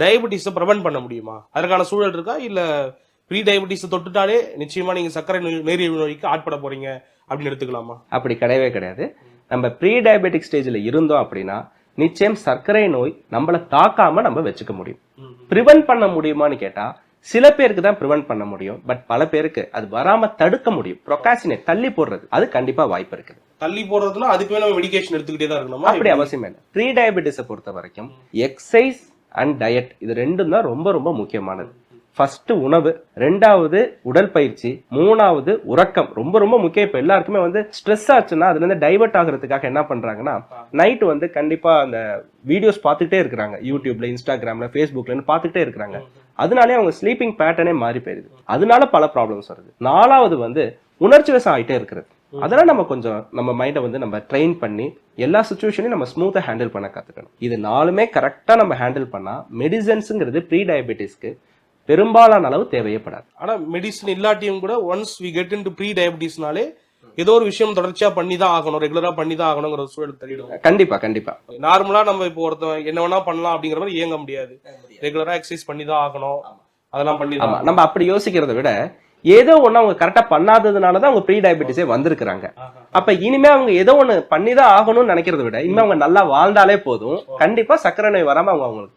டயபெட்டிஸை prevent பண்ண முடியுமா? அதற்கான சூழல் இருக்கா? இல்ல ப்ரீ டயபெட்டிஸை தொட்டுட்டாலே நிச்சயமா நீங்க சர்க்கரை நீரிழிவு நோய்க்கு ஆட்பட போறீங்க அப்படின்னு எடுத்துக்கலாமா? அப்படி கிடையவே கிடையாது. நம்ம ப்ரீ டயபெட்டிக் ஸ்டேஜ்ல இருந்தோம் அப்படின்னா நிச்சயம் சர்க்கரை நோய் நம்மள தாக்காம நம்ம வச்சுக்க முடியும். ப்ரிவென்ட் பண்ண முடியுமான்னு கேட்டா சில பேருக்கு தான் ப்ரிவென்ட் பண்ண முடியும். பட் பல பேருக்கு அது வராம தடுக்க முடியும். ப்ரொகாசினேட், தள்ளி போடுறது, அது கண்டிப்பா வாய்ப்பு இருக்குது. தள்ளி போடுறதுன்னா அதுக்கு நம்ம மெடிகேஷன் எடுத்துக்கிட்டே தான் இருக்கணுமா? அப்படி அவசியம் இல்லை. ப்ரீ டயபெட்டிஸை பொறுத்த வரைக்கும் எக்ஸசைஸ் அண்ட் டயட் இது ரெண்டும் தான் ரொம்ப ரொம்ப முக்கியமானது. ஃபர்ஸ்ட் உணவு, ரெண்டாவது உடற்பயிற்சி, மூணாவது உறக்கம். ரொம்ப ரொம்ப முக்கியம். இப்ப எல்லாருக்குமே ஸ்ட்ரெஸ் ஆச்சுன்னா அதுல இருந்து டைவர்ட் ஆகுறதுக்காக என்ன பண்றாங்கன்னா நைட் கண்டிப்பா அந்த வீடியோஸ் பார்த்துக்கிட்டே இருக்கிறாங்க. யூடியூப்ல, இன்ஸ்டாகிராம்ல, ஃபேஸ்புக்ல பார்த்துக்கிட்டே இருக்கிறாங்க. அதனாலே அவங்க ஸ்லீப்பிங் பேட்டர்னே மாறி போயிருது. அதனால பல ப்ராப்ளம்ஸ் வருது. நாலாவது உணர்ச்சி வசம் ஆயிட்டே இருக்கிறது. அதெல்லாம் நம்ம கொஞ்சம் நம்ம மைண்டை நம்ம ட்ரெயின் பண்ணி எல்லா சுச்சுவேஷனையும் நம்ம ஸ்மூத்தா ஹேண்டில் பண்ண கத்துக்கணும். இது நாலுமே கரெக்டா நம்ம ஹேண்டில் பண்ணா மெடிசன்ஸ்ங்கிறது ப்ரீ டயபெட்டிஸ்க்கு பெரும்பாலான அளவு தேவைப்படாது. ஆனா மெடிசன் இல்லாட்டியும் கூட once we get into pre டயபெட்டிஸ்னாலே ஏதோ ஒரு விஷயம் தொடர்ச்சியா பண்ணி தான் ஆகணும், ரெகுலரா பண்ணி தான் ஆகணுங்கிற சூழல் தெரியும். கண்டிப்பா கண்டிப்பா. நார்மலா நம்ம இப்போ ஒருத்தன் என்ன வேணா பண்ணலாம் அப்படிங்கிற மாதிரி இயங்க முடியாது. ரெகுலரா எக்ஸசைஸ் பண்ணி தான் ஆகணும், அதெல்லாம் பண்ணி தான். நம்ம அப்படி யோசிக்கிறத விட ஏதோ ஒண்ணு அவங்க கரெக்டா பண்ணாததுனாலதான் அவங்க ப்ரீ டயபெட்டிஸே வந்திருக்கிறாங்க. அப்ப இனிமே அவங்க ஏதோ ஒண்ணு பண்ணிதான் ஆகணும்னு நினைக்கிறத விட இனிமே அவங்க நல்லா வாழ்ந்தாலே போதும், கண்டிப்பா சர்க்கரை நோய் வராம அவங்க